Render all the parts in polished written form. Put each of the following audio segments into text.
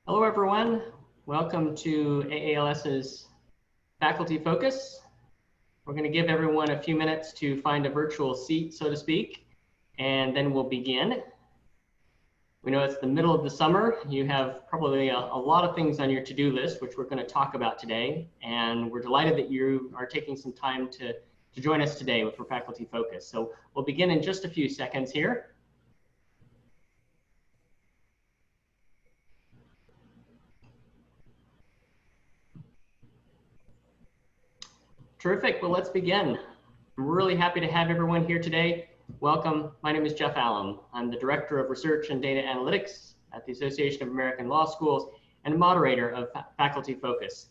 Hello, everyone. Welcome to AALS's Faculty Focus. We're going to give everyone a few minutes to find a virtual seat, so to speak, and then we'll begin. We know it's the middle of the summer. You have probably a lot of things on your to-do list, which we're going to talk about today. And we're delighted that you are taking some time to join us today for Faculty Focus. So we'll begin in just a few seconds here. Terrific. Well, let's begin. I'm really happy to have everyone here today. Welcome. My name is Jeff Allen. I'm the Director of Research and Data Analytics at the Association of American Law Schools and moderator of Faculty Focus.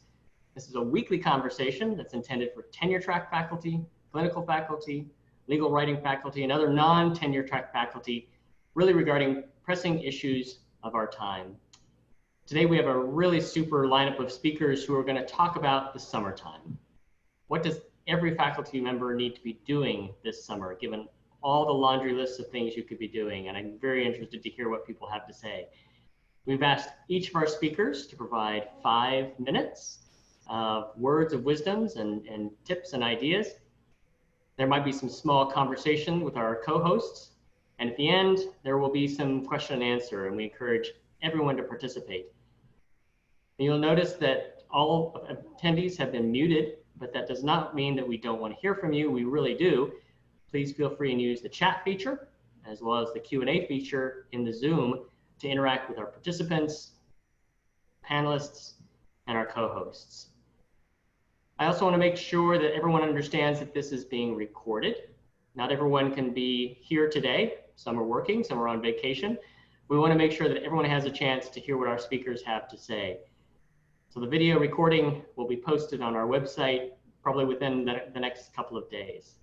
This is a weekly conversation that's intended for tenure-track faculty, clinical faculty, legal writing faculty, and other non-tenure-track faculty, really regarding pressing issues of our time. Today, we have a really super lineup of speakers who are going to talk about the summertime. What does every faculty member need to be doing this summer, given all the laundry lists of things you could be doing? And I'm very interested to hear what people have to say. We've asked each of our speakers to provide 5 minutes of words of wisdoms and tips and ideas. There might be some small conversation with our co-hosts. And at the end, there will be some question and answer, and we encourage everyone to participate. And you'll notice that all attendees have been muted, but that does not mean that we don't want to hear from you. We really do. Please feel free and use the chat feature as well as the Q&A feature in the Zoom to interact with our participants, panelists, and our co-hosts. I also want to make sure that everyone understands that this is being recorded. Not everyone can be here today. Some are working, some are on vacation. We want to make sure that everyone has a chance to hear what our speakers have to say. So the video recording will be posted on our website probably within the next couple of days.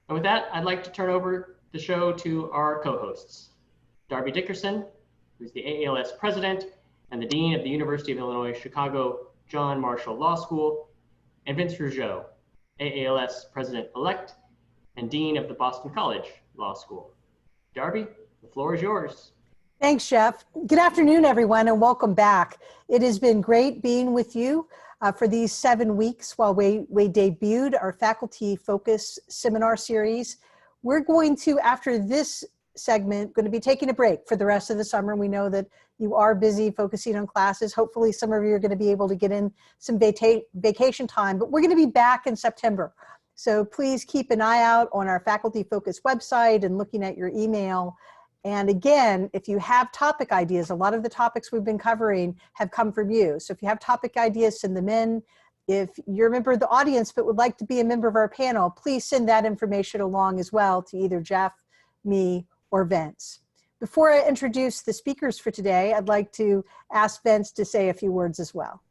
And with that, I'd like to turn over the show to our co-hosts. Darby Dickerson, who's the AALS president and the dean of the University of Illinois Chicago John Marshall Law School, and Vince Rougeau, AALS president-elect and dean of the Boston College Law School. Darby, the floor is yours. Thanks, Jeff. Good afternoon, everyone, and welcome back. It has been great being with you for these 7 weeks while we debuted our Faculty Focus seminar series. We're going to, after this segment, going to be taking a break for the rest of the summer. We know that you are busy focusing on classes. Hopefully, some of you are going to be able to get in some vacation time, but we're going to be back in September. So please keep an eye out on our Faculty Focus website and looking at your email. And again, if you have topic ideas, a lot of the topics we've been covering have come from you. So if you have topic ideas, send them in. If you're a member of the audience but would like to be a member of our panel, please send that information along as well to either Jeff, me, or Vince. Before I introduce the speakers for today, I'd like to ask Vince to say a few words as well.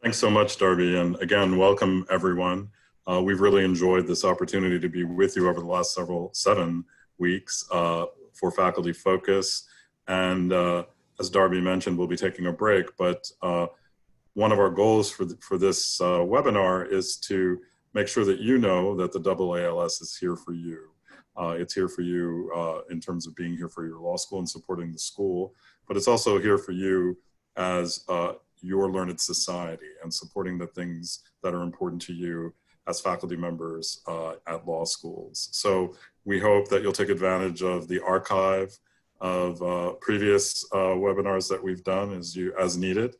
Thanks so much, Darby. And again, welcome everyone. We've really enjoyed this opportunity to be with you over the last 7 weeks for Faculty Focus. And as Darby mentioned, we'll be taking a break, but one of our goals for this webinar is to make sure that you know that the AALS is here for you. It's here for you in terms of being here for your law school and supporting the school, but it's also here for you as your learned society and supporting the things that are important to you as faculty members at law schools. So we hope that you'll take advantage of the archive of previous webinars that we've done as needed.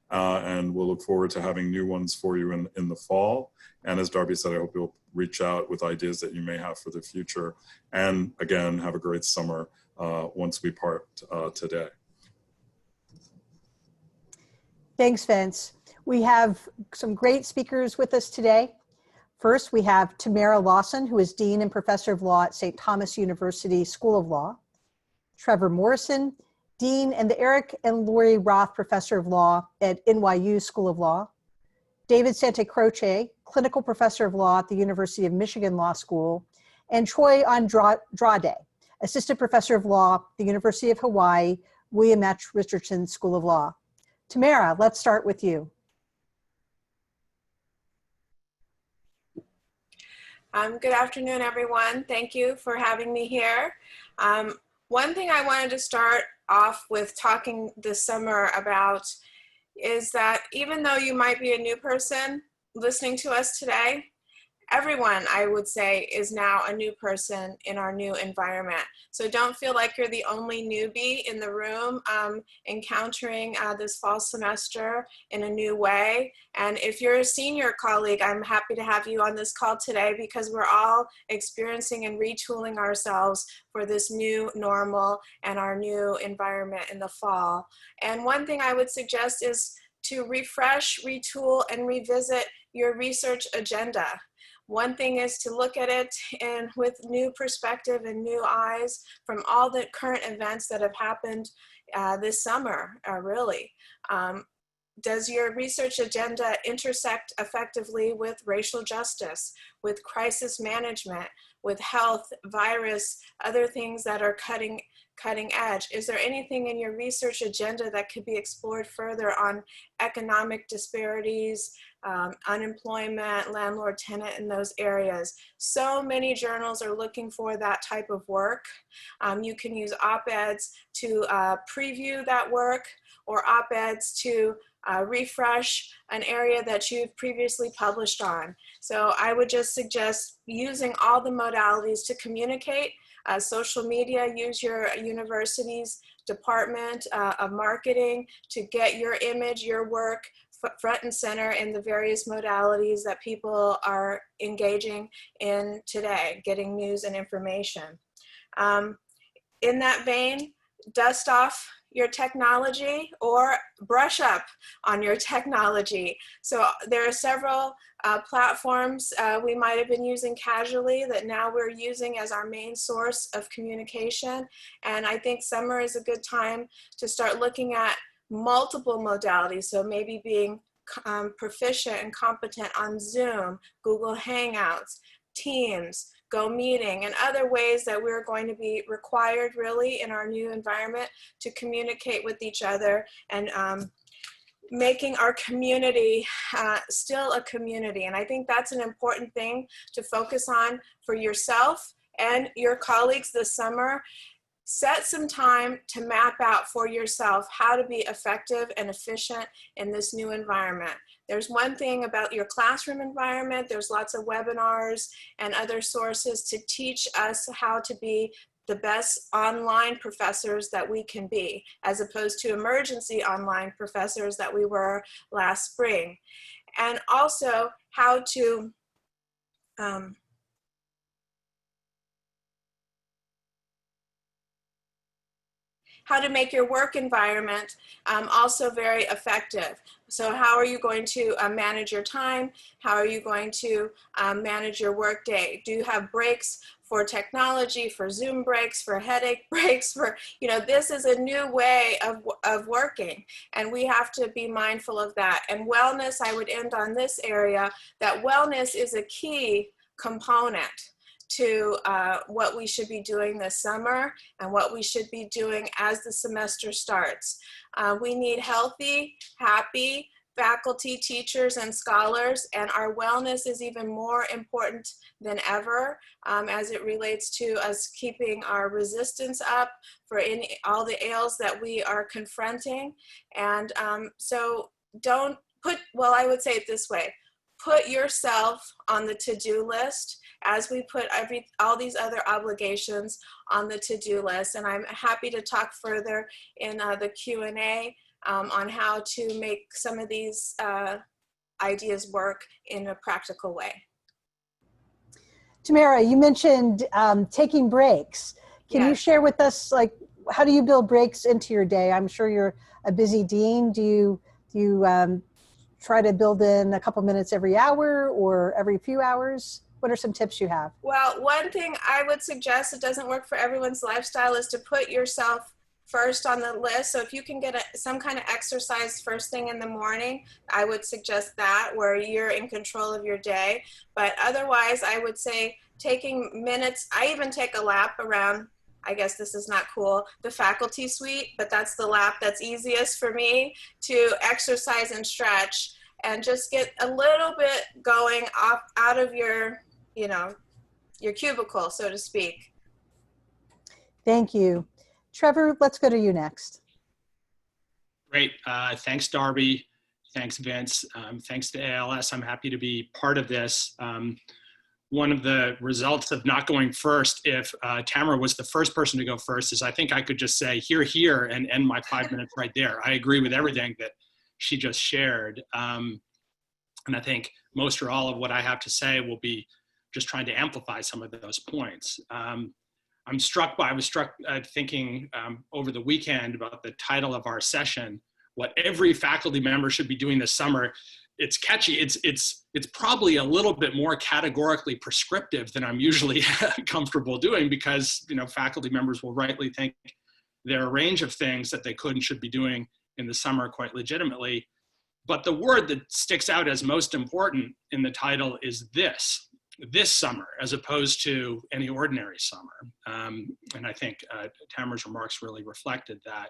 And we'll look forward to having new ones for you in the fall. And as Darby said, I hope you'll reach out with ideas that you may have for the future. And again, have a great summer once we part today. Thanks, Vince. We have some great speakers with us today. First, we have Tamara Lawson, who is Dean and Professor of Law at St. Thomas University School of Law. Trevor Morrison, Dean and the Eric and Laurie Roth Professor of Law at NYU School of Law. David Santacroce, Clinical Professor of Law at the University of Michigan Law School. And Troy Andrade, Assistant Professor of Law at the University of Hawaii, William H. Richardson School of Law. Tamara, let's start with you. Good afternoon, everyone. Thank you for having me here. One thing I wanted to start off with talking this summer about is that even though you might be a new person listening to us today, everyone, I would say, is now a new person in our new environment. So don't feel like you're the only newbie in the room encountering this fall semester in a new way. And if you're a senior colleague, I'm happy to have you on this call today because we're all experiencing and retooling ourselves for this new normal and our new environment in the fall. And one thing I would suggest is to refresh, retool, and revisit your research agenda. One thing is to look at it and with new perspective and new eyes from all the current events that have happened this summer, really. Does your research agenda intersect effectively with racial justice, with crisis management, with health, virus, other things that are cutting edge? Is there anything in your research agenda that could be explored further on economic disparities, unemployment, landlord-tenant in those areas? So many journals are looking for that type of work. You can use op-eds to preview that work, or op-eds to refresh an area that you've previously published on. So I would just suggest using all the modalities to communicate. Social media, use your university's department of marketing to get your image, your work front and center in the various modalities that people are engaging in today, getting news and information. In that vein, dust off your technology or brush up on your technology. So there are several platforms we might have been using casually that now we're using as our main source of communication. And I think summer is a good time to start looking at multiple modalities. So maybe being proficient and competent on Zoom, Google Hangouts, Teams, Go Meeting, and other ways that we're going to be required really in our new environment to communicate with each other and making our community still a community. And I think that's an important thing to focus on for yourself and your colleagues this summer. Set some time to map out for yourself how to be effective and efficient in this new environment. There's one thing about your classroom environment. There's lots of webinars and other sources to teach us how to be the best online professors that we can be, as opposed to emergency online professors that we were last spring. And also how to make your work environment also very effective. So how are you going to manage your time? How are you going to manage your work day? Do you have breaks for technology, for Zoom breaks, for headache breaks, for, this is a new way of working, and we have to be mindful of that. And wellness, I would end on this area, that wellness is a key component to what we should be doing this summer and what we should be doing as the semester starts. We need healthy, happy faculty, teachers, and scholars, and our wellness is even more important than ever as it relates to us keeping our resistance up for all the ails that we are confronting. And so don't put, well, I would say it this way, put yourself on the to-do list as we put all these other obligations on the to-do list. And I'm happy to talk further in the Q&A on how to make some of these ideas work in a practical way. Tamara, you mentioned taking breaks. Can you share with us, like, how do you build breaks into your day? I'm sure you're a busy dean. Do you try to build in a couple minutes every hour or every few hours? What are some tips you have? Well, one thing I would suggest, it doesn't work for everyone's lifestyle, is to put yourself first on the list. So if you can get some kind of exercise first thing in the morning, I would suggest that, where you're in control of your day. But otherwise, I would say taking minutes, I even take a lap around, I guess this is not cool, the faculty suite, but that's the lap that's easiest for me to exercise and stretch and just get a little bit going out of your, your cubicle, so to speak. Thank you. Trevor, let's go to you next. Great. Thanks, Darby. Thanks, Vince. Thanks to AALS. I'm happy to be part of this. One of the results of not going first, if Tamara was the first person to go first, is I think I could just say here, here, and end my 5 minutes right there. I agree with everything that she just shared. And I think most or all of what I have to say will be just trying to amplify some of those points. I was struck thinking over the weekend about the title of our session, what every faculty member should be doing this summer. It's catchy. It's probably a little bit more categorically prescriptive than I'm usually comfortable doing, because faculty members will rightly think there are a range of things that they could and should be doing in the summer quite legitimately. But the word that sticks out as most important in the title is this summer, as opposed to any ordinary summer. And I think Tamara's remarks really reflected that.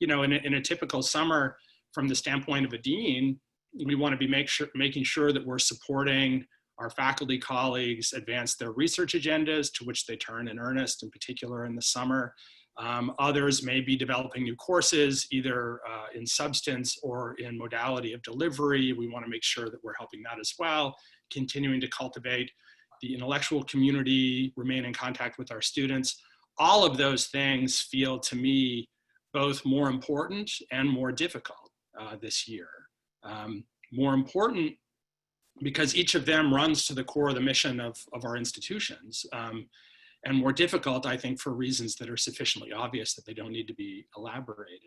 In a typical summer, from the standpoint of a dean, we want to be making sure that we're supporting our faculty colleagues advance their research agendas, to which they turn in earnest, in particular in the summer. Others may be developing new courses, either in substance or in modality of delivery. We want to make sure that we're helping that as well, continuing to cultivate the intellectual community, remain in contact with our students. All of those things feel to me both more important and more difficult this year. More important because each of them runs to the core of the mission of our institutions, and more difficult, I think, for reasons that are sufficiently obvious that they don't need to be elaborated.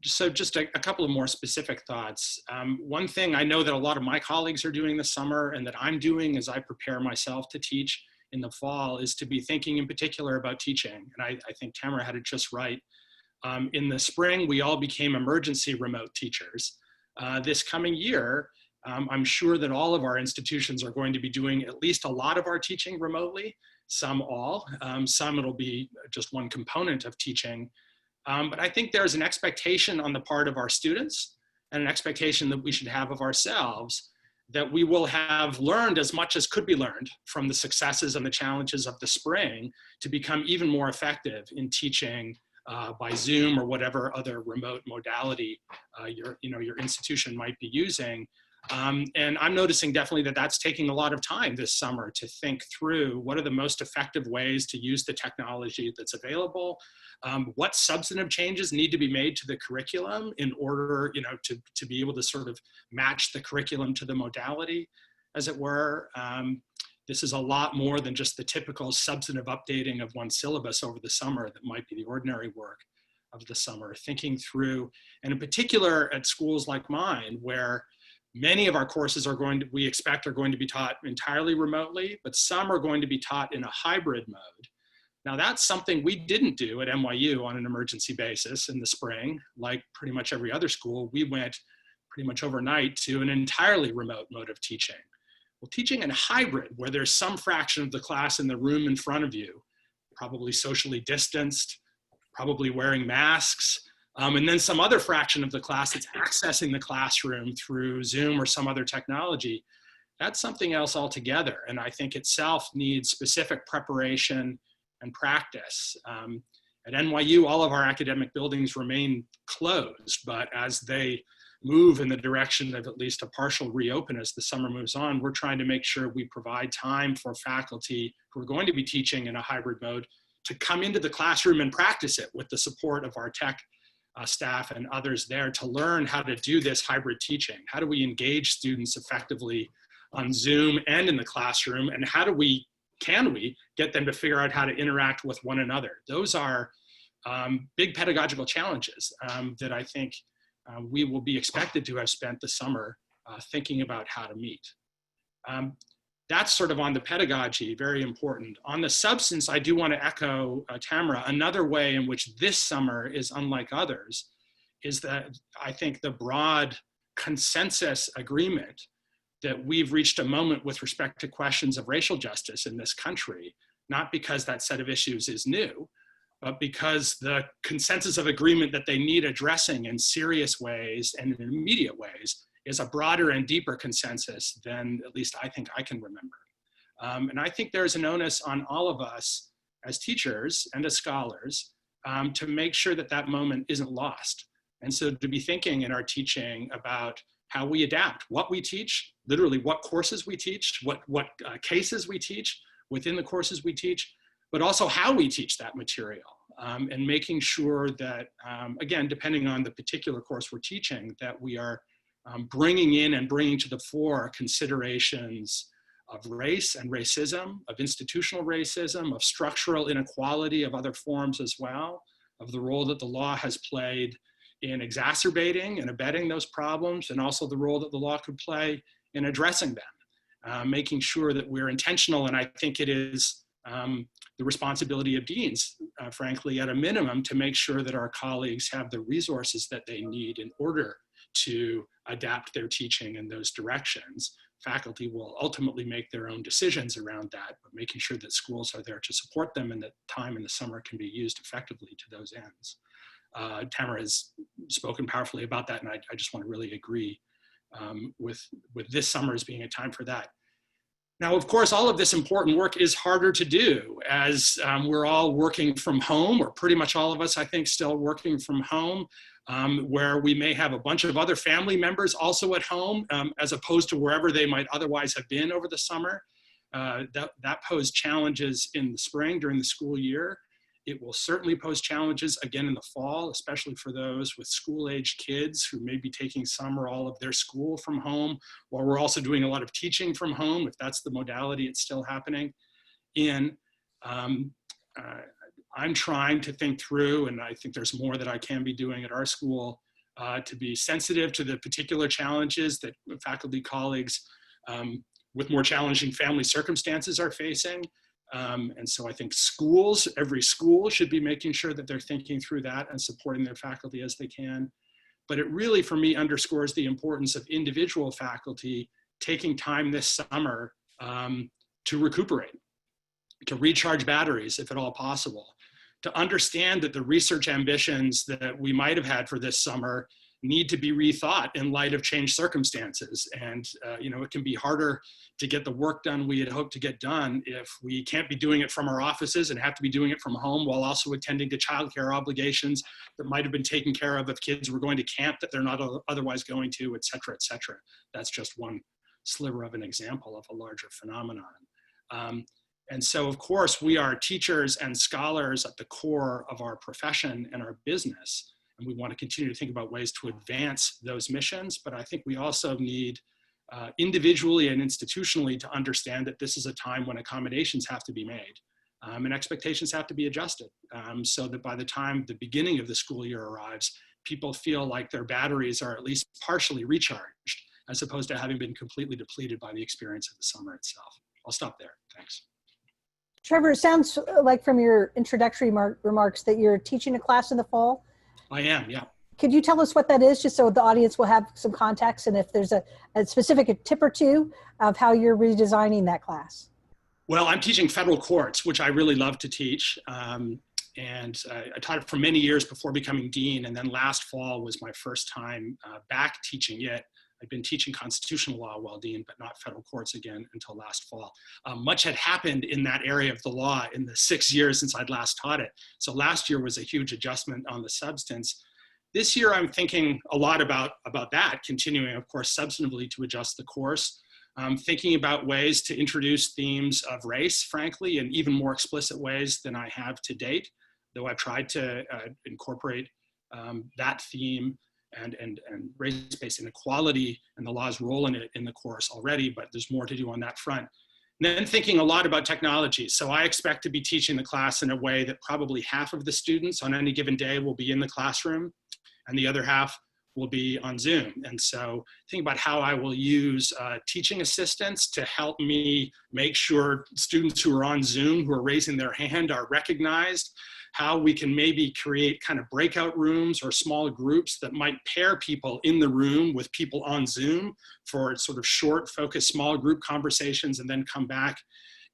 So just a couple of more specific thoughts. One thing I know that a lot of my colleagues are doing this summer, and that I'm doing as I prepare myself to teach in the fall, is to be thinking in particular about teaching. And I think Tamara had it just right. In the spring, we all became emergency remote teachers. This coming year, I'm sure that all of our institutions are going to be doing at least a lot of our teaching remotely, some all. Some it'll be just one component of teaching. But I think there's an expectation on the part of our students, and an expectation that we should have of ourselves, that we will have learned as much as could be learned from the successes and the challenges of the spring to become even more effective in teaching by Zoom or whatever other remote modality your institution might be using. And I'm noticing definitely that that's taking a lot of time this summer to think through what are the most effective ways to use the technology that's available. What substantive changes need to be made to the curriculum in order, to be able to sort of match the curriculum to the modality, as it were. This is a lot more than just the typical substantive updating of one syllabus over the summer that might be the ordinary work of the summer. Thinking through, and in particular at schools like mine, where many of our courses we expect are going to be taught entirely remotely, but some are going to be taught in a hybrid mode. Now that's something we didn't do at NYU on an emergency basis in the spring. Like pretty much every other school, we went pretty much overnight to an entirely remote mode of teaching. Well, teaching in hybrid, where there's some fraction of the class in the room in front of you, probably socially distanced, probably wearing masks, and then some other fraction of the class that's accessing the classroom through Zoom or some other technology, that's something else altogether. And I think itself needs specific preparation and practice. At NYU, all of our academic buildings remain closed, but as they move in the direction of at least a partial reopen as the summer moves on, we're trying to make sure we provide time for faculty who are going to be teaching in a hybrid mode to come into the classroom and practice it with the support of our tech staff and others there, to learn how to do this hybrid teaching. How do we engage students effectively on Zoom and in the classroom, and how do can we get them to figure out how to interact with one another? Those are big pedagogical challenges that I think we will be expected to have spent the summer thinking about how to meet. That's sort of on the pedagogy, very important. On the substance, I do want to echo Tamara. Another way in which this summer is unlike others is that I think the broad consensus agreement that we've reached a moment with respect to questions of racial justice in this country, not because that set of issues is new, but because the consensus of agreement that they need addressing in serious ways and in immediate ways is a broader and deeper consensus than at least I think I can remember. And I think there's an onus on all of us as teachers and as scholars to make sure that that moment isn't lost. And so to be thinking in our teaching about how we adapt, what we teach, literally what courses we teach, what cases we teach within the courses we teach, but also how we teach that material. And making sure that, again, depending on the particular course we're teaching, that we are bringing in and bringing to the fore considerations of race and racism, of institutional racism, of structural inequality, of other forms as well, of the role that the law has played in exacerbating and abetting those problems, and also the role that the law could play in addressing them, making sure that we're intentional. And I think it is the responsibility of deans, frankly, at a minimum, to make sure that our colleagues have the resources that they need in order to adapt their teaching in those directions. Faculty will ultimately make their own decisions around that, but making sure that schools are there to support them and that time in the summer can be used effectively to those ends. Tamara has spoken powerfully about that, and I just want to really agree with this summer as being a time for that. Now, of course, all of this important work is harder to do as we're all working from home, or pretty much all of us, I think, still working from home, where we may have a bunch of other family members also at home, as opposed to wherever they might otherwise have been over the summer. That posed challenges in the spring during the school year. It will certainly pose challenges again in the fall, especially for those with school-age kids who may be taking some or all of their school from home, while we're also doing a lot of teaching from home, if that's the modality it's still happening in. I'm trying to think through, and I think there's more that I can be doing at our school to be sensitive to the particular challenges that faculty colleagues with more challenging family circumstances are facing. And so I think schools, every school should be making sure that they're thinking through that and supporting their faculty as they can. But it really, for me, underscores the importance of individual faculty taking time this summer to recuperate, to recharge batteries, if at all possible, to understand that the research ambitions that we might have had for this summer need to be rethought in light of changed circumstances. And it can be harder to get the work done we had hoped to get done if we can't be doing it from our offices and have to be doing it from home, while also attending to childcare obligations that might have been taken care of if kids were going to camp that they're not otherwise going to, et cetera, et cetera. That's just one sliver of an example of a larger phenomenon. And so, of course, we are teachers and scholars at the core of our profession and our business. And we want to continue to think about ways to advance those missions. But I think we also need individually and institutionally to understand that this is a time when accommodations have to be made and expectations have to be adjusted so that by the time the beginning of the school year arrives, people feel like their batteries are at least partially recharged, as opposed to having been completely depleted by the experience of the summer itself. I'll stop there. Thanks. Trevor, it sounds like from your introductory remarks that you're teaching a class in the fall. I am, yeah. Could you tell us what that is, just so the audience will have some context, and if there's a specific tip or two of how you're redesigning that class? Well, I'm teaching federal courts, which I really love to teach. And I taught it for many years before becoming dean. And then last fall was my first time back teaching it. I'd been teaching constitutional law while dean, but not federal courts again until last fall. Much had happened in that area of the law in the 6 years since I'd last taught it. So last year was a huge adjustment on the substance. This year, I'm thinking a lot about that, continuing, of course, substantively to adjust the course. Thinking about ways to introduce themes of race, frankly, in even more explicit ways than I have to date, though I've tried to incorporate that theme and race-based inequality and the law's role in it in the course already, but there's more to do on that front. And then thinking a lot about technology. So I expect to be teaching the class in a way that probably half of the students on any given day will be in the classroom and the other half will be on Zoom. And so think about how I will use teaching assistants to help me make sure students who are on Zoom, who are raising their hand, are recognized, how we can maybe create kind of breakout rooms or small groups that might pair people in the room with people on Zoom for sort of short, focused, small group conversations, and then come back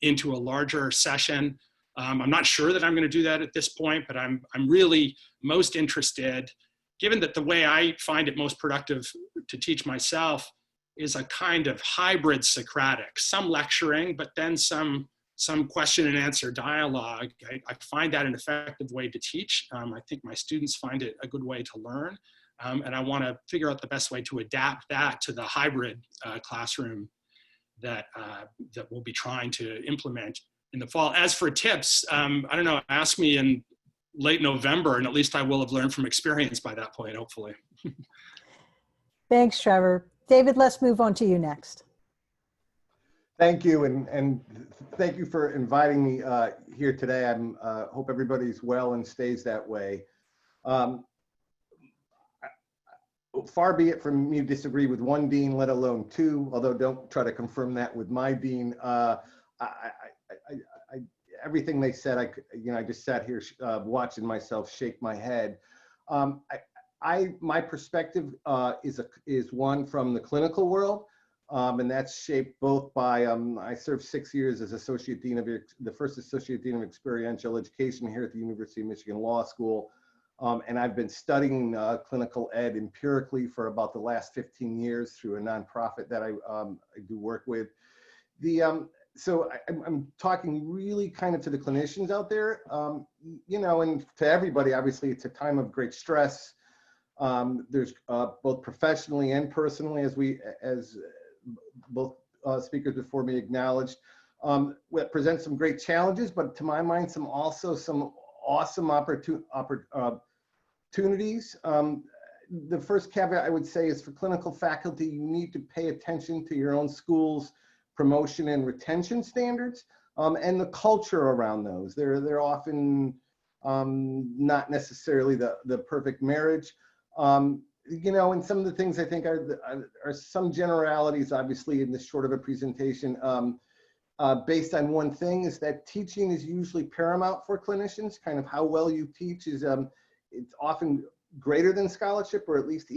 into a larger session. I'm not sure that I'm going to do that at this point, but I'm really most interested, given that the way I find it most productive to teach myself is a kind of hybrid Socratic, some lecturing, but then some some question and answer dialogue. I find that an effective way to teach. I think my students find it a good way to learn. And I want to figure out the best way to adapt that to the hybrid classroom that we'll be trying to implement in the fall. As for tips, I don't know, ask me in late November, and at least I will have learned from experience by that point, hopefully. Thanks, Trevor. David, let's move on to you next. Thank you, and thank you for inviting me here today. I hope everybody's well and stays that way. Far be it from me to disagree with one dean, let alone two, although don't try to confirm that with my dean. Everything they said, I just sat here watching myself shake my head. My perspective is one from the clinical world, and that's shaped both by, I served 6 years as Associate Dean of, the first Associate Dean of Experiential Education here at the University of Michigan Law School. And I've been studying clinical ed empirically for about the last 15 years through a nonprofit that I do work with. So I'm talking really kind of to the clinicians out there, you know, and to everybody. Obviously, it's a time of great stress. There's both professionally and personally, as both speakers before me acknowledged, that presents some great challenges, but to my mind, some awesome opportunities. The first caveat I would say is for clinical faculty, you need to pay attention to your own school's promotion and retention standards and the culture around those. They're often not necessarily the perfect marriage. You know, and some of the things I think are some generalities, obviously, in this short of a presentation, based on one thing, is that teaching is usually paramount for clinicians. Kind of how well you teach is it's often greater than scholarship, or at least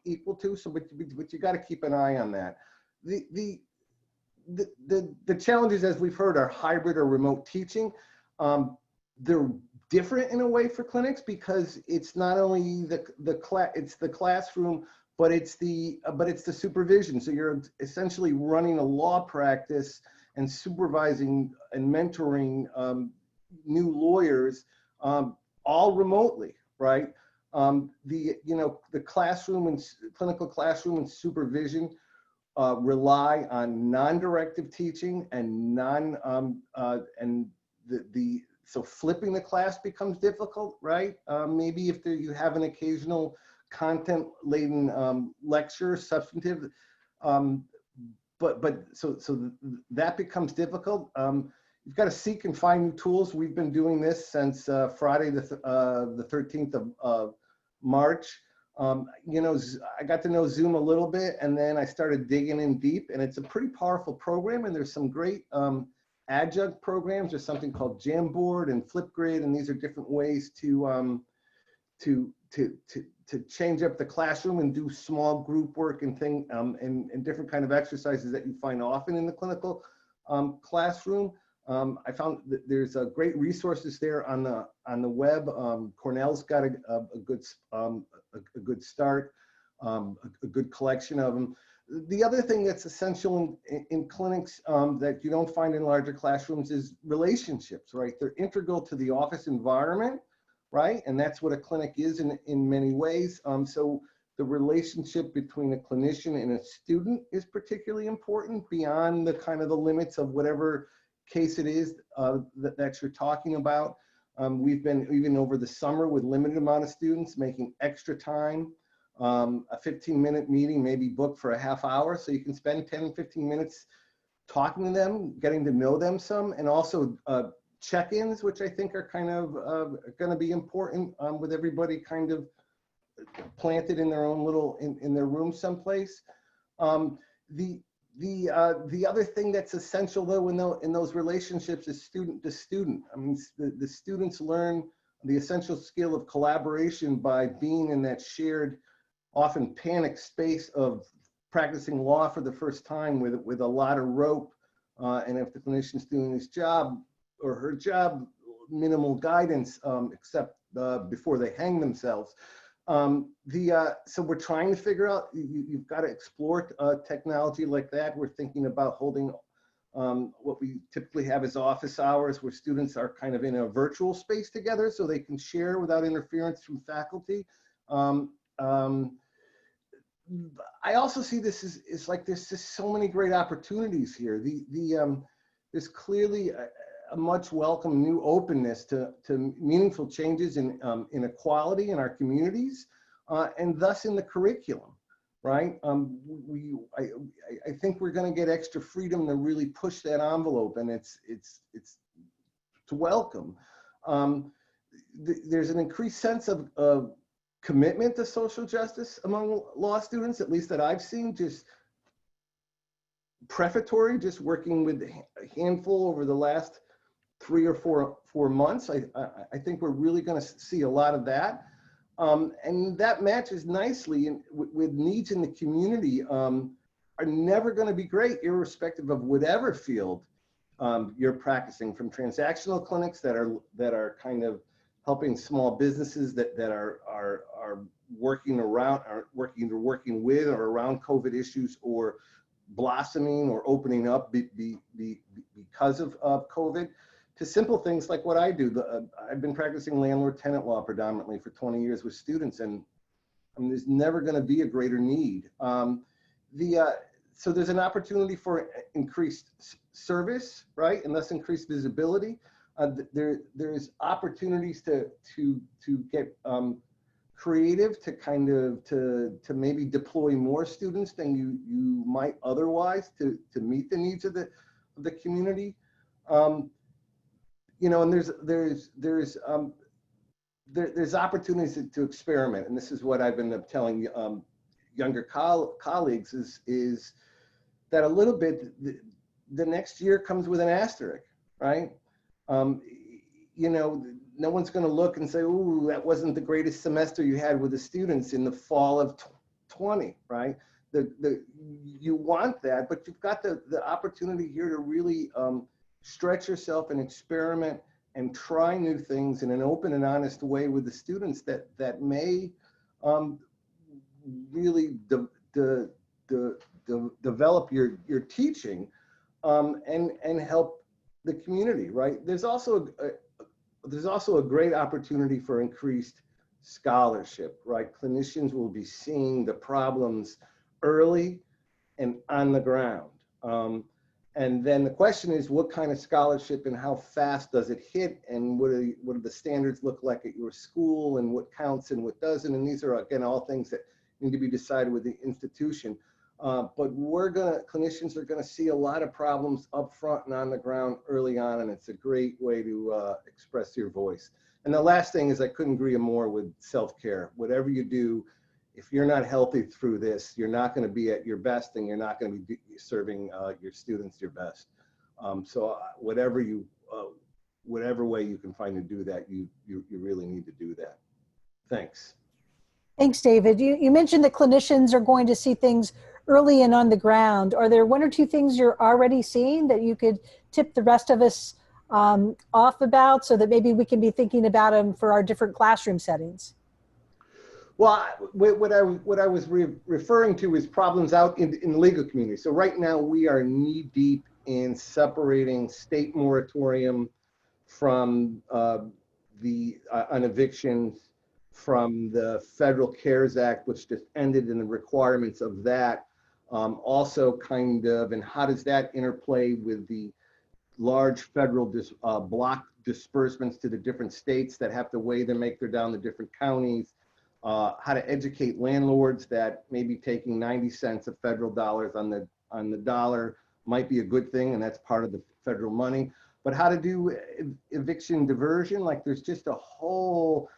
equal to. So, but you got to keep an eye on that. The challenges, as we've heard, are hybrid or remote teaching. They're different in a way for clinics because it's not only the classroom, but it's the supervision. So you're essentially running a law practice and supervising and mentoring new lawyers, all remotely, right? The classroom and clinical classroom and supervision rely on non-directive teaching and so flipping the class becomes difficult, right? Maybe if you have an occasional content-laden lecture, substantive, but so that becomes difficult. You've got to seek and find new tools. We've been doing this since Friday, the 13th of March. You know, I got to know Zoom a little bit, and then I started digging in deep, and it's a pretty powerful program, and there's some great adjunct programs. There's something called Jamboard and Flipgrid, and these are different ways to change up the classroom and do small group work and and different kind of exercises that you find often in the clinical classroom. I found that there's great resources there on the web. Cornell's got a good start, a good collection of them. The other thing that's essential in clinics that you don't find in larger classrooms is relationships, right? They're integral to the office environment, right? And that's what a clinic is in many ways. So the relationship between a clinician and a student is particularly important beyond the kind of the limits of whatever case it is that you're talking about. We've been, even over the summer, with limited amount of students, making extra time. A 15-minute meeting maybe booked for a half hour, so you can spend 10 and 15 minutes talking to them, getting to know them some, and also check-ins, which I think are kind of going to be important with everybody kind of planted in their own little, in their room someplace. The other thing that's essential though in those relationships is student to student. I mean, the students learn the essential skill of collaboration by being in that shared, often panicked space of practicing law for the first time with a lot of rope. And if the clinician's doing his job or her job, minimal guidance, except before they hang themselves. So we're trying to figure out, you've got to explore technology like that. We're thinking about holding What we typically have is office hours where students are kind of in a virtual space together so they can share without interference from faculty. I also see this as like there's just so many great opportunities here. There's clearly a much welcome new openness to meaningful changes in inequality in our communities and thus in the curriculum, right? I think we're going to get extra freedom to really push that envelope, and it's to welcome. There's an increased sense of commitment to social justice among law students, at least that I've seen, just prefatory, just working with a handful over the last 3 or 4 months. I think we're really going to see a lot of that. And that matches nicely with needs in the community are never going to be great, irrespective of whatever field you're practicing, from transactional clinics that are kind of helping small businesses that are working with or around COVID issues, or blossoming or opening up because of COVID, to simple things like what I do. I've been practicing landlord-tenant law predominantly for 20 years with students, and there's never going to be a greater need. So there's an opportunity for increased service, right, and thus increased visibility. There's opportunities to get creative, to kind of to maybe deploy more students than you might otherwise to meet the needs of the community. You know, and there's opportunities to experiment, and this is what I've been telling younger colleagues is that a little bit the next year comes with an asterisk, right? You know, no one's going to look and say, "Ooh, that wasn't the greatest semester you had with the students in the fall of 20, right?" You want that, but you've got the opportunity here to really stretch yourself and experiment and try new things in an open and honest way with the students that may really develop your teaching and help the community, right? There's also a great opportunity for increased scholarship, right? Clinicians will be seeing the problems early and on the ground. And then the question is, what kind of scholarship and how fast does it hit, and what do the standards look like at your school, and what counts and what doesn't? And these are, again, all things that need to be decided with the institution. But clinicians are gonna see a lot of problems up front and on the ground early on, and it's a great way to express your voice. And the last thing is, I couldn't agree more with self-care. Whatever you do, if you're not healthy through this, you're not gonna be at your best, and you're not gonna be serving your students your best. So whatever way you can find to do that, you really need to do that. Thanks. Thanks, David. You mentioned that clinicians are going to see things early and on the ground. Are there 1 or 2 things you're already seeing that you could tip the rest of us off about, so that maybe we can be thinking about them for our different classroom settings? Well, what I was referring to is problems out in the legal community. So right now we are knee deep in separating state moratorium from on evictions from the Federal CARES Act, which just ended, in the requirements of that. Also kind of, and how does that interplay with the large federal block disbursements to the different states that have to weigh them, make their down the different counties. How to educate landlords that maybe taking 90 cents of federal dollars on the dollar might be a good thing, and that's part of the federal money. But how to do eviction diversion, like there's just a whole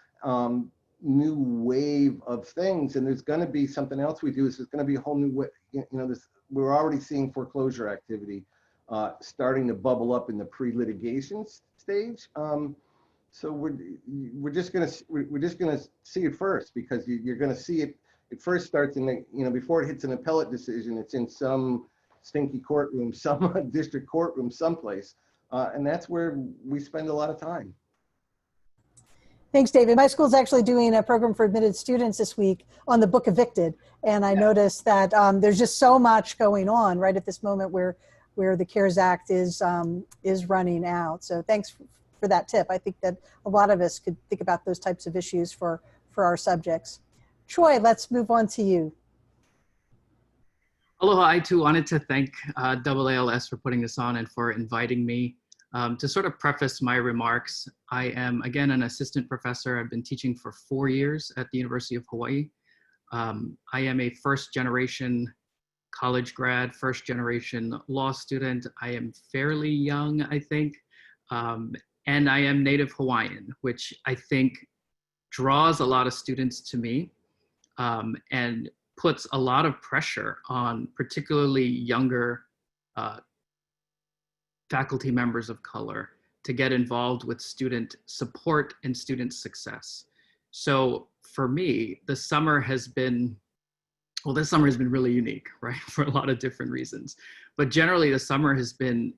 new wave of things, and there's going to be something else we do. Is there's going to be a whole new way. You know, we're already seeing foreclosure activity starting to bubble up in the pre-litigation stage. So we're just gonna see it first, because you're gonna see it. It first starts in the, you know, before it hits an appellate decision, it's in some stinky courtroom, some district courtroom, someplace, and that's where we spend a lot of time. Thanks, David. My school's actually doing a program for admitted students this week on the book Evicted, and I noticed that there's just so much going on right at this moment where where the CARES Act is running out. So thanks for that tip. I think that a lot of us could think about those types of issues for our subjects. Troy, let's move on to you. Aloha, I too wanted to thank AALS for putting this on and for inviting me. To sort of preface my remarks, I am, again, an assistant professor. I've been teaching for 4 years at the University of Hawaii. I am a first-generation college grad, first-generation law student. I am fairly young, I think, and I am Native Hawaiian, which I think draws a lot of students to me and puts a lot of pressure on particularly younger faculty members of color to get involved with student support and student success. So for me, the summer has been, well, this summer has been really unique, right? For a lot of different reasons. But generally the summer has been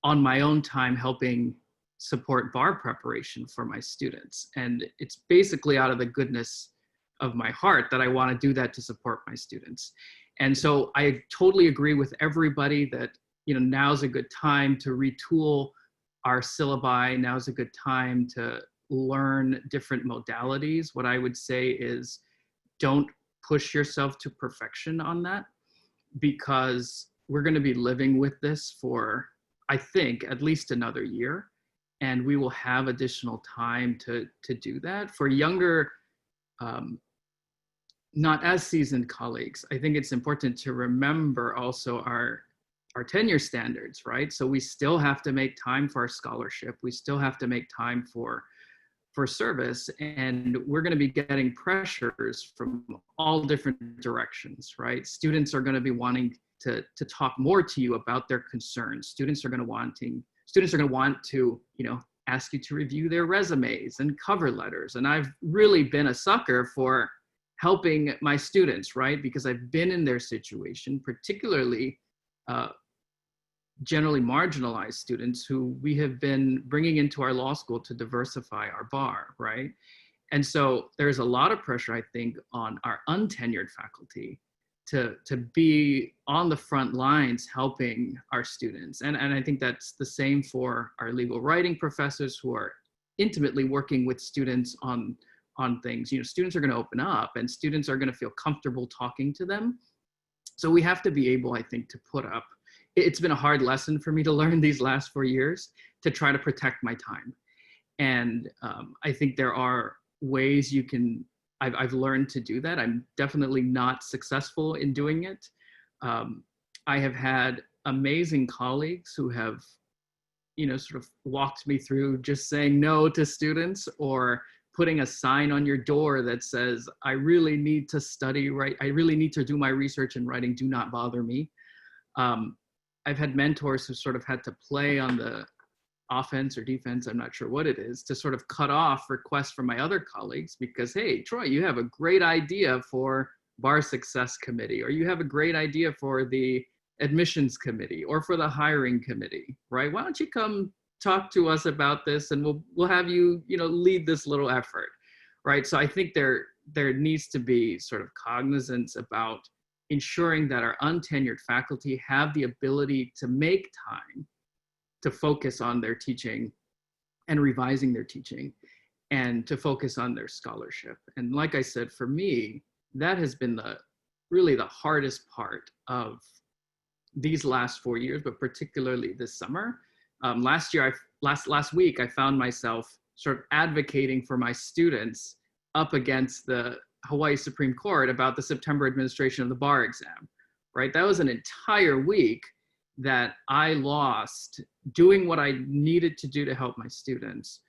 on my own time helping support bar preparation for my students. And it's basically out of the goodness of my heart that I want to do that to support my students. And so I totally agree with everybody that, you know, now's a good time to retool our syllabi. Now's a good time to learn different modalities. What I would say is don't push yourself to perfection on that, because we're going to be living with this for, I think, at least another year. And we will have additional time to do that. For younger, not as seasoned colleagues, I think it's important to remember also our tenure standards, right? So we still have to make time for our scholarship. We still have to make time for service, and we're going to be getting pressures from all different directions, right? Students are going to be wanting to talk more to you about their concerns. Students are going to want to, you know, ask you to review their resumes and cover letters. And I've really been a sucker for helping my students, right? Because I've been in their situation, particularly generally marginalized students who we have been bringing into our law school to diversify our bar, right? And so there's a lot of pressure, I think, on our untenured faculty to be on the front lines helping our students. And I think that's the same for our legal writing professors who are intimately working with students on things. You know, students are going to open up and students are going to feel comfortable talking to them. So we have to be able, I think, to put up, it's been a hard lesson for me to learn these last 4 years to try to protect my time. And I think there are ways you can, I've learned to do that. I'm definitely not successful in doing it. I have had amazing colleagues who have, you know, sort of walked me through just saying no to students, or putting a sign on your door that says, I really need to study, right? I really need to do my research in writing, do not bother me. I've had mentors who sort of had to play on the offense or defense, I'm not sure what it is, to sort of cut off requests from my other colleagues because, hey, Troy, you have a great idea for bar success committee, or you have a great idea for the admissions committee or for the hiring committee, right? Why don't you come talk to us about this and we'll have you, you know, lead this little effort, right? So I think there needs to be sort of cognizance about ensuring that our untenured faculty have the ability to make time to focus on their teaching and revising their teaching and to focus on their scholarship. And like I said, for me, that has been really the hardest part of these last 4 years, but particularly this summer. Last week, I found myself sort of advocating for my students up against the Hawaii Supreme Court about the September administration of the bar exam, right? That was an entire week that I lost doing what I needed to do to help my students,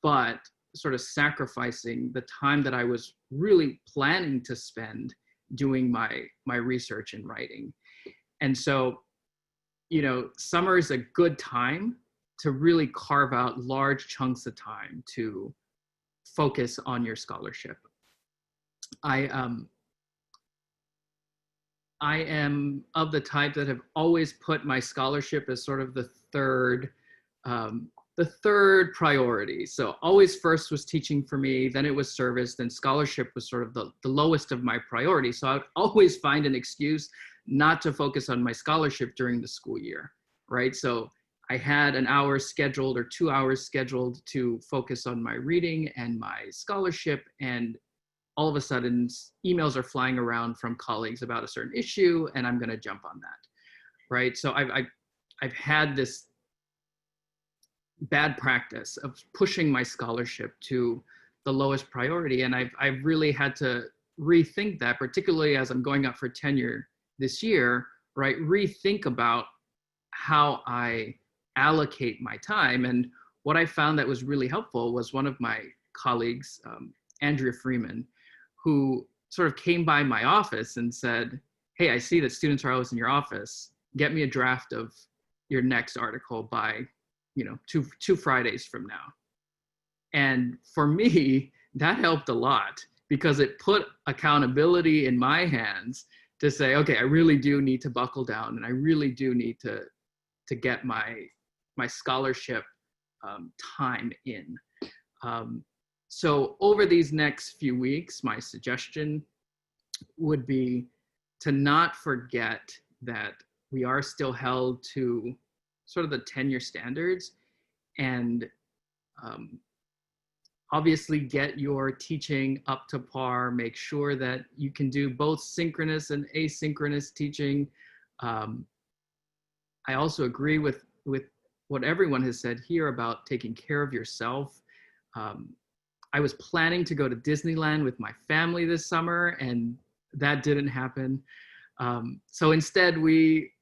but sort of sacrificing the time that I was really planning to spend doing my research and writing. And so, you know, summer is a good time to really carve out large chunks of time to focus on your scholarship. I am of the type that have always put my scholarship as sort of the third priority. So always first was teaching for me, then it was service, then scholarship was sort of the lowest of my priorities. So I would always find an excuse not to focus on my scholarship during the school year. right? So I had an hour scheduled or 2 hours scheduled to focus on my reading and my scholarship, and all of a sudden emails are flying around from colleagues about a certain issue, and I'm going to jump on that, right? So I've had this bad practice of pushing my scholarship to the lowest priority, and I've really had to rethink that, particularly as I'm going up for tenure this year, right? Rethink about how I allocate my time. And what I found that was really helpful was one of my colleagues, Andrea Freeman, who sort of came by my office and said, hey, I see that students are always in your office. Get me a draft of your next article by, two Fridays from now. And for me, that helped a lot because it put accountability in my hands to say, okay, I really do need to buckle down, and I really do need to get my scholarship time in. So over these next few weeks, my suggestion would be to not forget that we are still held to sort of the tenure standards, and obviously get your teaching up to par. Make sure that you can do both synchronous and asynchronous teaching. I also agree with what everyone has said here about taking care of yourself. I was planning to go to Disneyland with my family this summer, and that didn't happen. So instead, we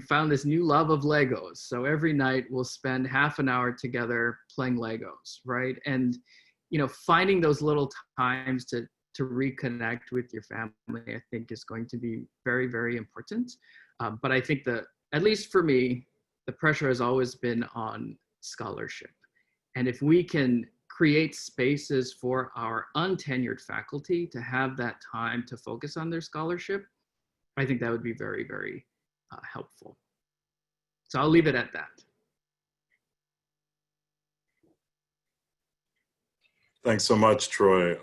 found this new love of Legos. So every night we'll spend half an hour together playing Legos, right? And, finding those little times to reconnect with your family, I think is going to be very, very important. But I think at least for me, the pressure has always been on scholarship. And if we can create spaces for our untenured faculty to have that time to focus on their scholarship, I think that would be very, very helpful. So I'll leave it at that. Thanks so much, Troy.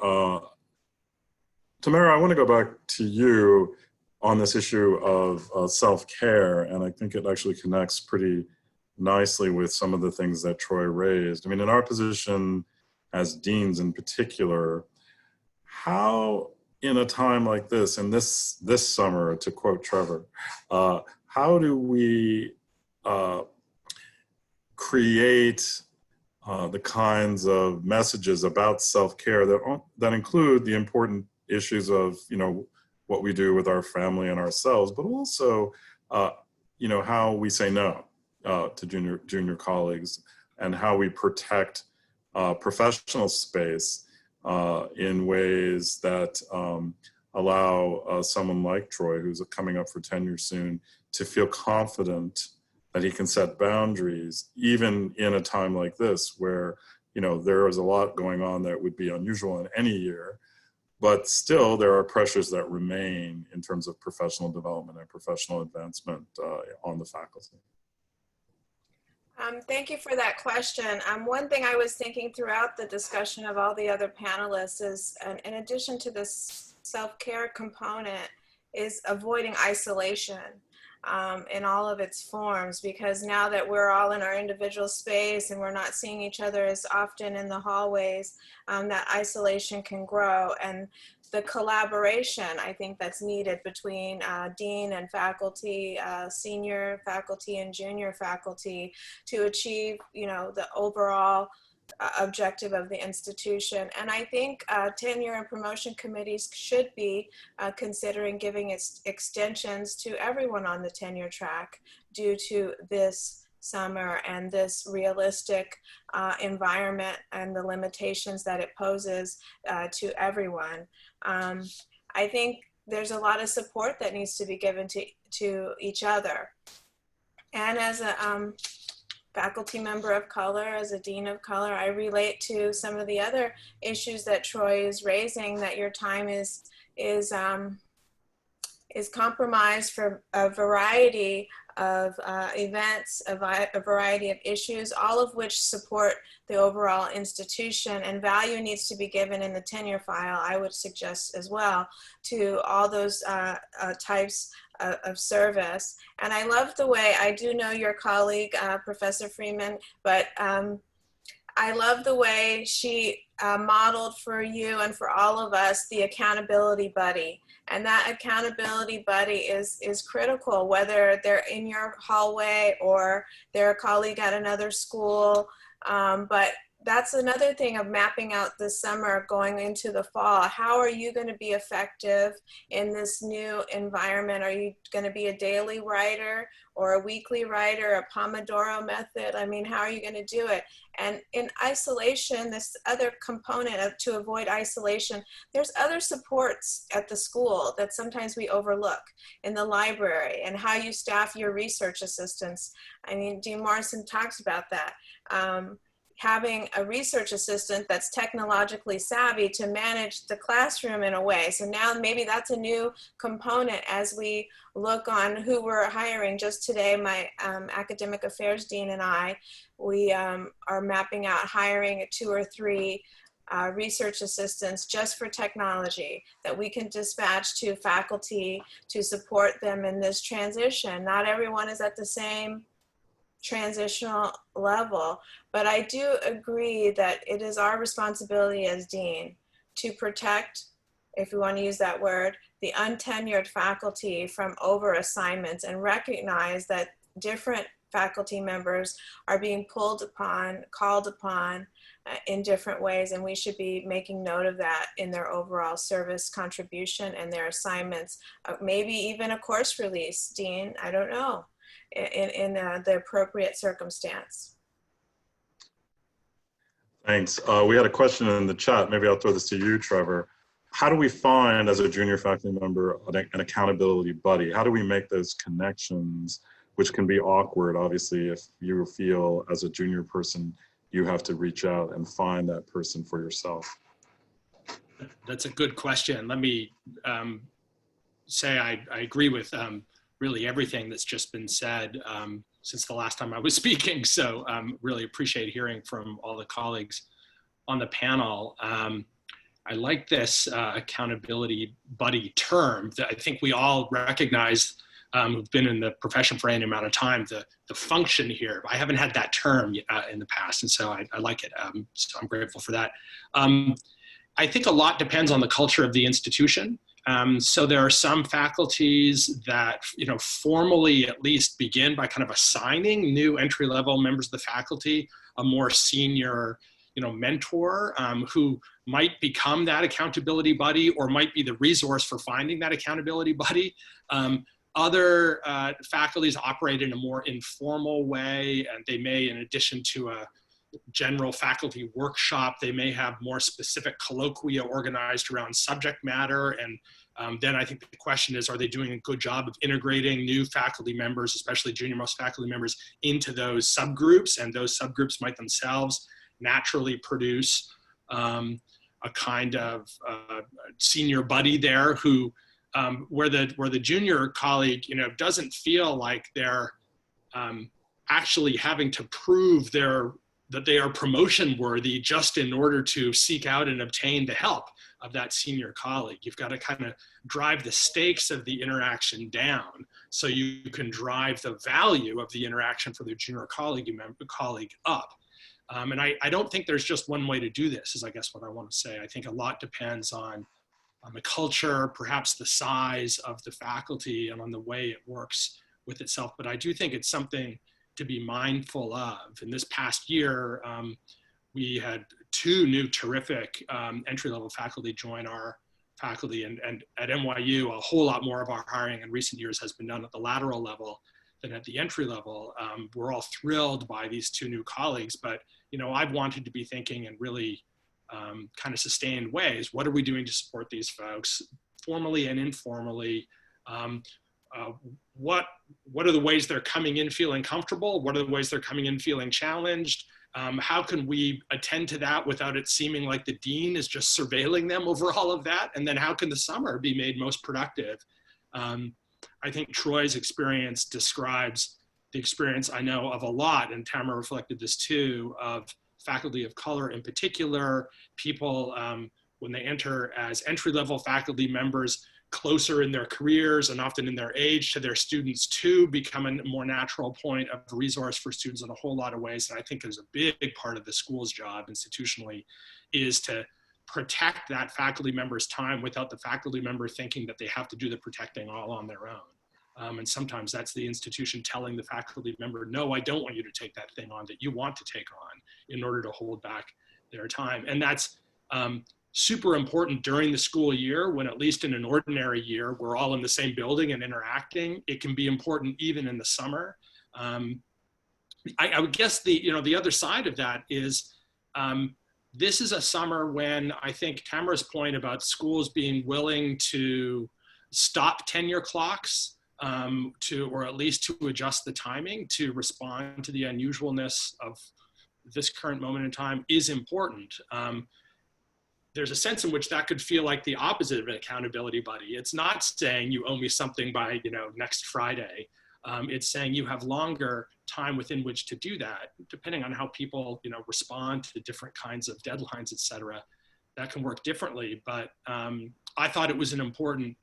Tamara, I want to go back to you on this issue of self-care, and I think it actually connects pretty nicely with some of the things that Troy raised. I mean, in our position as deans in particular, how in a time like this, and this summer, to quote Trevor, how do we create the kinds of messages about self-care that include the important issues of what we do with our family and ourselves, but also how we say no to junior colleagues, and how we protect professional space in ways that allow someone like Troy, who's coming up for tenure soon, to feel confident that he can set boundaries, even in a time like this, where there is a lot going on that would be unusual in any year, but still there are pressures that remain in terms of professional development and professional advancement on the faculty. Thank you for that question. One thing I was thinking throughout the discussion of all the other panelists is, in addition to this self-care component, is avoiding isolation in all of its forms, because now that we're all in our individual space and we're not seeing each other as often in the hallways, that isolation can grow. And the collaboration, I think, that's needed between dean and faculty, senior faculty and junior faculty, to achieve, the overall objective of the institution. And I think tenure and promotion committees should be considering giving extensions to everyone on the tenure track due to this summer and this realistic environment and the limitations that it poses to everyone. I think there's a lot of support that needs to be given to each other. And as a faculty member of color, as a dean of color, I relate to some of the other issues that Troy is raising, that your time is compromised for a variety events, a variety of issues, all of which support the overall institution, and value needs to be given in the tenure file, I would suggest as well, to all those types of service. And I love the way, I do know your colleague, Professor Freeman, but I love the way she modeled for you and for all of us the accountability buddy. And that accountability buddy is critical, whether they're in your hallway or they're a colleague at another school. But that's another thing of mapping out this summer going into the fall. How are you going to be effective in this new environment? Are you going to be a daily writer or a weekly writer, a Pomodoro method? I mean, how are you going to do it? And in isolation, this other component to avoid isolation, there's other supports at the school that sometimes we overlook, in the library, and how you staff your research assistants. I mean, Dean Morrison talks about that. Having a research assistant that's technologically savvy to manage the classroom in a way. So now maybe that's a new component as we look on who we're hiring. Just today, my academic affairs dean and I, we are mapping out hiring 2 or 3 research assistants just for technology that we can dispatch to faculty to support them in this transition. Not everyone is at the same transitional level, but I do agree that it is our responsibility as dean to protect, if we want to use that word, the untenured faculty from over assignments, and recognize that different faculty members are being pulled upon, called upon in different ways, and we should be making note of that in their overall service contribution and their assignments. Maybe even a course release, Dean, I don't know, in the appropriate circumstance. Thanks. We had a question in the chat. Maybe I'll throw this to you, Trevor. How do we find, as a junior faculty member, an accountability buddy? How do we make those connections, which can be awkward, obviously, if you feel as a junior person, you have to reach out and find that person for yourself? That's a good question. Let me say I agree with really everything that's just been said since the last time I was speaking. So really appreciate hearing from all the colleagues on the panel. I like this accountability buddy term that I think we all recognize who've been in the profession for any amount of time, the function here. I haven't had that term in the past, and so I like it. So I'm grateful for that. I think a lot depends on the culture of the institution. So there are some faculties that, formally at least begin by kind of assigning new entry-level members of the faculty a more senior, mentor who might become that accountability buddy or might be the resource for finding that accountability buddy. Other faculties operate in a more informal way, and they may, in addition to a general faculty workshop, they may have more specific colloquia organized around subject matter. And then I think the question is, are they doing a good job of integrating new faculty members, especially junior-most faculty members, into those subgroups? And those subgroups might themselves naturally produce a kind of senior buddy there who, where the junior colleague, doesn't feel like they're actually having to prove that they are promotion worthy just in order to seek out and obtain the help of that senior colleague. You've got to kind of drive the stakes of the interaction down so you can drive the value of the interaction for the junior colleague up. And I don't think there's just one way to do this, is I guess what I want to say. I think a lot depends on the culture, perhaps the size of the faculty, and on the way it works with itself. But I do think it's something to be mindful of. In this past year, we had 2 new terrific entry-level faculty join our faculty, and at NYU, a whole lot more of our hiring in recent years has been done at the lateral level than at the entry level. We're all thrilled by these 2 new colleagues, but I've wanted to be thinking in really kind of sustained ways. What are we doing to support these folks, formally and informally? What are the ways they're coming in feeling comfortable? What are the ways they're coming in feeling challenged? How can we attend to that without it seeming like the dean is just surveilling them over all of that? And then how can the summer be made most productive? I think Troy's experience describes the experience I know of a lot, and Tamara reflected this too, of faculty of color in particular, people when they enter as entry-level faculty members closer in their careers and often in their age to their students too, become a more natural point of resource for students in a whole lot of ways. And I think is a big part of the school's job institutionally is to protect that faculty member's time without the faculty member thinking that they have to do the protecting all on their own. And sometimes that's the institution telling the faculty member, no, I don't want you to take that thing on that you want to take on in order to hold back their time. And that's super important during the school year when, at least in an ordinary year, we're all in the same building and interacting. It can be important even in the summer. I would guess the other side of that is this is a summer when I think Tamara's point about schools being willing to stop tenure clocks or at least to adjust the timing to respond to the unusualness of this current moment in time is important. There's a sense in which that could feel like the opposite of an accountability buddy. It's not saying you owe me something by next Friday. It's saying you have longer time within which to do that, depending on how people respond to different kinds of deadlines, et cetera. That can work differently, but I thought it was an important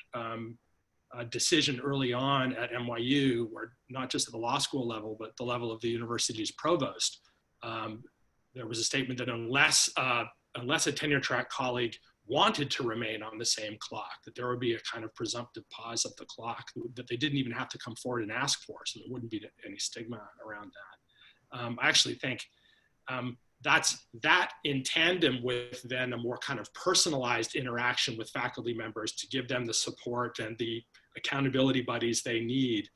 decision early on at NYU, or not just at the law school level, but the level of the university's provost. There was a statement that unless a tenure track colleague wanted to remain on the same clock, that there would be a kind of presumptive pause of the clock that they didn't even have to come forward and ask for, so there wouldn't be any stigma around that. I actually think that's that in tandem with then a more kind of personalized interaction with faculty members to give them the support and the accountability buddies they need.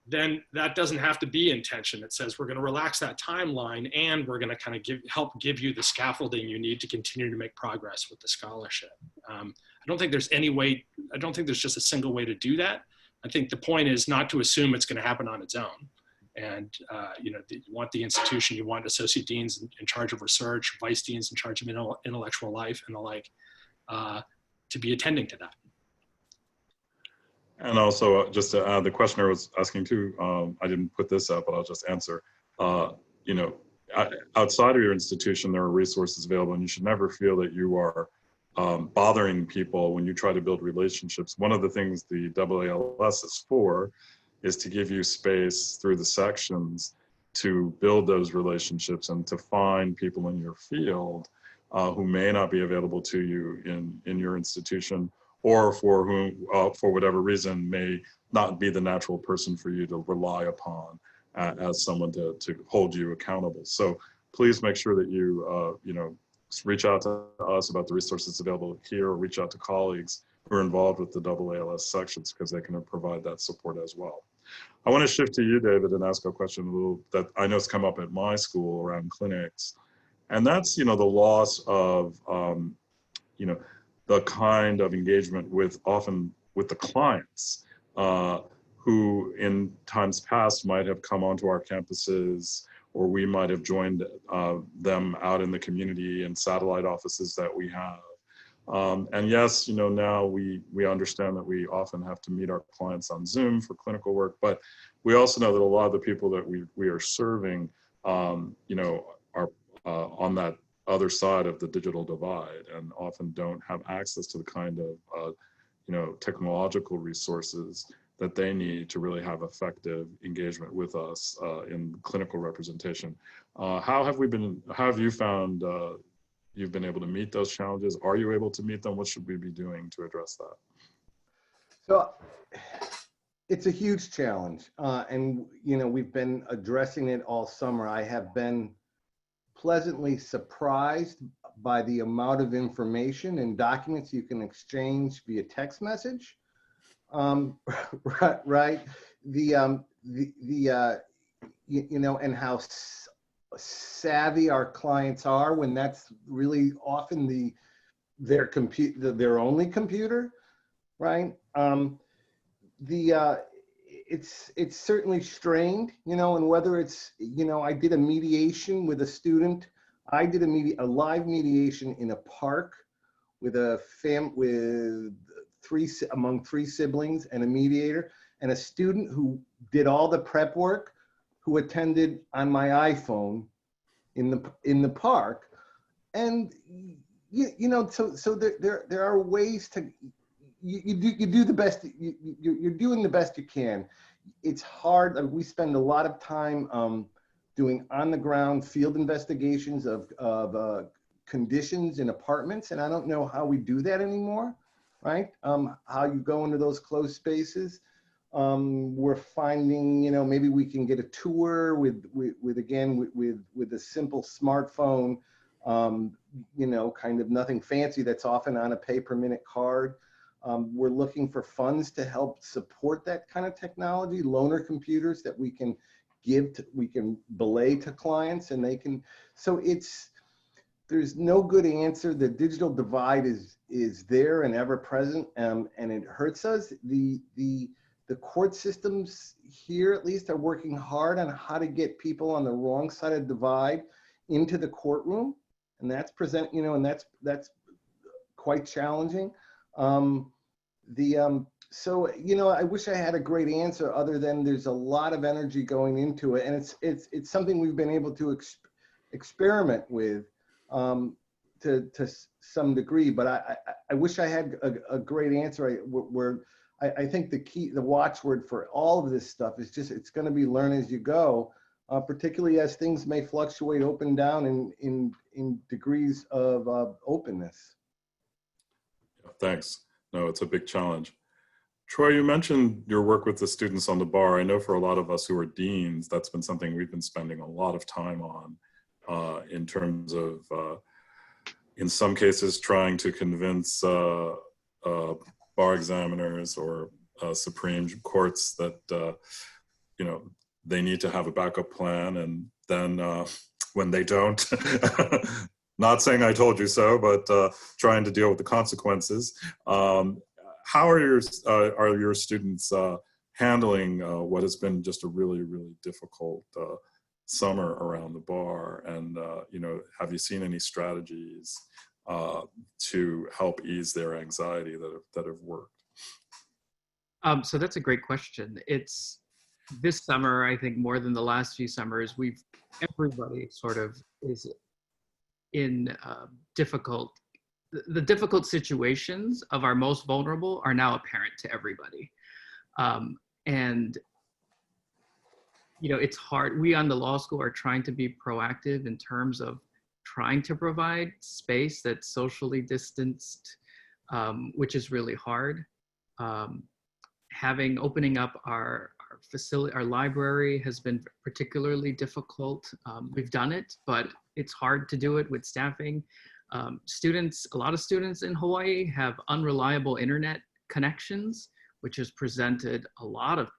Then that doesn't have to be intention. It says we're going to relax that timeline and we're going to kind of help give you the scaffolding you need to continue to make progress with the scholarship. I don't think there's just a single way to do that. I think the point is not to assume it's going to happen on its own. And you want the institution, you want associate deans in charge of research, vice deans in charge of intellectual life and the like, to be attending to that. And also, just to add, the questioner was asking too, I didn't put this up, but I'll just answer. Outside of your institution, there are resources available, and you should never feel that you are bothering people when you try to build relationships. One of the things the AALS is for is to give you space through the sections to build those relationships and to find people in your field who may not be available to you in your institution, or for whom, for whatever reason, may not be the natural person for you to rely upon as someone to hold you accountable. So please make sure that you, reach out to us about the resources available here, or reach out to colleagues who are involved with the AALS sections, because they can provide that support as well. I want to shift to you, David, and ask a question that I know has come up at my school around clinics. And that's, the loss of, the kind of engagement often with the clients who in times past might have come onto our campuses, or we might have joined them out in the community in satellite offices that we have. And yes, now we understand that we often have to meet our clients on Zoom for clinical work, but we also know that a lot of the people that we are serving, are on that other side of the digital divide, and often don't have access to the kind of technological resources that they need to really have effective engagement with us in clinical representation. How have you found you've been able to meet those challenges? Are you able to meet them? What should we be doing to address that? So it's a huge challenge, and we've been addressing it all summer. I have been pleasantly surprised by the amount of information and documents you can exchange via text message. Right? And how savvy our clients are when that's really often their only computer, right? It's certainly strained, and whether it's, I did a mediation with a student. I did a live mediation in a park with among three siblings and a mediator. and a student who did all the prep work, who attended on my iPhone in the park. And you know, so there are ways to, you do the best, you're doing the best you can. It's hard. We spend a lot of time doing on the ground field investigations of conditions in apartments, and I don't know how we do that anymore, right? How you go into those closed spaces. We're finding, you know, maybe we can get a tour with a simple smartphone, you know, kind of nothing fancy that's often on a pay per minute card. We're looking for funds to help support that kind of technology, loaner computers that we can we can belay to clients, and they can, so there's no good answer. The digital divide is there and ever present, and it hurts us. The court systems here, at least, are working hard on how to get people on the wrong side of the divide into the courtroom, and that's that's quite challenging. So, you know, I wish I had a great answer other than there's a lot of energy going into it, and it's something we've been able to experiment with to some degree. But I wish I had a great answer. I think the watchword for all of this stuff is just, it's going to be learn as you go, particularly as things may fluctuate up and down in degrees of openness. Thanks. No, it's a big challenge. Troy, you mentioned your work with the students on the bar. I know for a lot of us who are deans, that's been something we've been spending a lot of time on in terms of, in some cases, trying to convince bar examiners or Supreme Courts that, you know, they need to have a backup plan. And then when they don't, not saying I told you so, but trying to deal with the consequences. How are your students handling what has been just a really, really difficult summer around the bar? And, you know, have you seen any strategies to help ease their anxiety that have worked? So that's a great question. It's this summer, I think more than the last few summers, everybody sort of is in the difficult situations of our most vulnerable are now apparent to everybody. And, you know, it's hard. We on the law school are trying to be proactive in terms of trying to provide space that's socially distanced, which is really hard. Opening up our facility, our library has been particularly difficult. We've done it, but it's hard to do it with staffing. A lot of students in Hawaii have unreliable internet connections, which has presented a lot of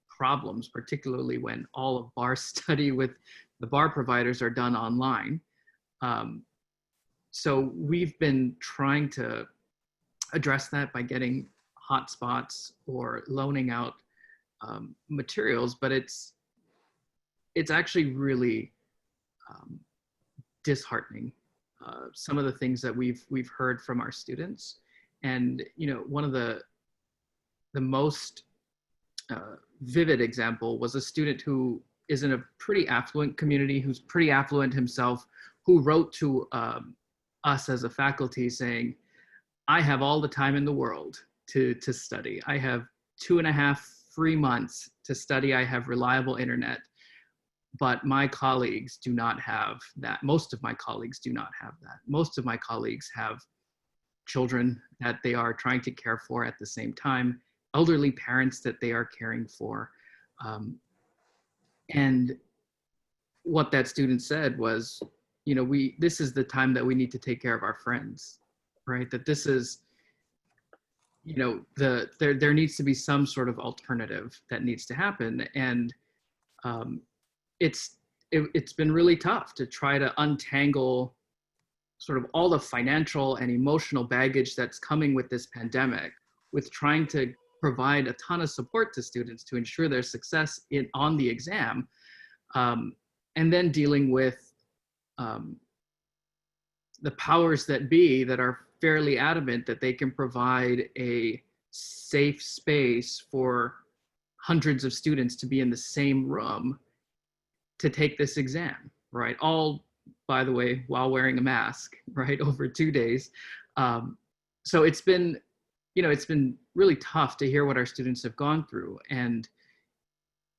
problems, particularly when all of bar study with the bar providers are done online. So we've been trying to address that by getting hotspots or loaning out materials, but it's actually really disheartening. Some of the things that we've heard from our students, and you know, one of the most vivid example was a student who is in a pretty affluent community, who's pretty affluent himself, who wrote to us as a faculty saying, "I have all the time in the world to study. I have 2.5 free months to study. I have reliable internet. But my colleagues do not have that. Most of my colleagues do not have that. Most of my colleagues have children that they are trying to care for at the same time, elderly parents that they are caring for." And what that student said was, you know, this is the time that we need to take care of our friends, right? That this is, you know, there needs to be some sort of alternative that needs to happen. And it's been really tough to try to untangle sort of all the financial and emotional baggage that's coming with this pandemic, with trying to provide a ton of support to students to ensure their success on the exam, and then dealing with the powers that be that are fairly adamant that they can provide a safe space for hundreds of students to be in the same room to take this exam, right? All, by the way, while wearing a mask, right, over 2 days. So it's been, you know, it's been really tough to hear what our students have gone through. And,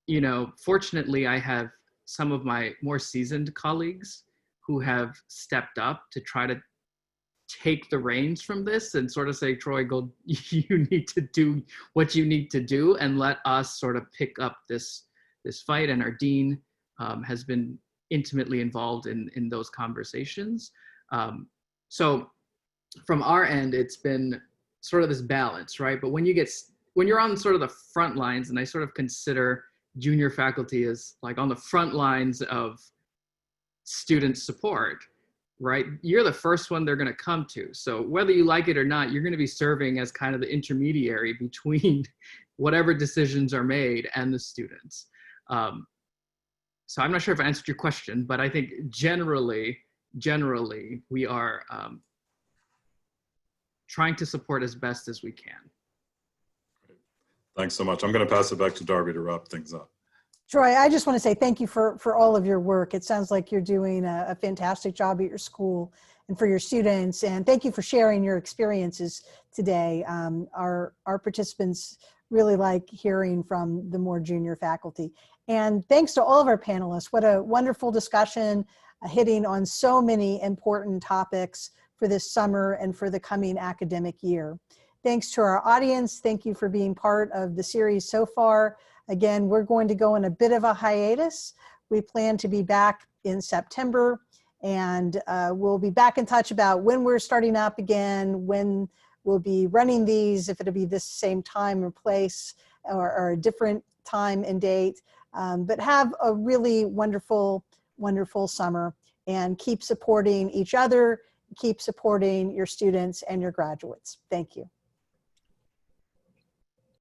you know, fortunately, I have some of my more seasoned colleagues who have stepped up to try to take the reins from this and sort of say, Troy, go, you need to do what you need to do and let us sort of pick up this fight. And our dean has been intimately involved in those conversations. So from our end, it's been sort of this balance, right? But when you're on sort of the front lines, and I sort of consider junior faculty as like on the front lines of student support, right? You're the first one they're going to come to. So whether you like it or not, you're going to be serving as kind of the intermediary between whatever decisions are made and the students. So I'm not sure if I answered your question, but I think generally we are trying to support as best as we can. Thanks so much. I'm going to pass it back to Darby to wrap things up. Troy, I just want to say thank you for all of your work. It sounds like you're doing a fantastic job at your school and for your students. And thank you for sharing your experiences today. Our participants really like hearing from the more junior faculty. And thanks to all of our panelists. What a wonderful discussion, hitting on so many important topics for this summer and for the coming academic year. Thanks to our audience. Thank you for being part of the series so far. Again, we're going to go on a bit of a hiatus. We plan to be back in September, and we'll be back in touch about when we're starting up again, when we'll be running these, if it'll be this same time and place or a different time and date. But have a really wonderful, wonderful summer, and keep supporting each other, keep supporting your students and your graduates. Thank you.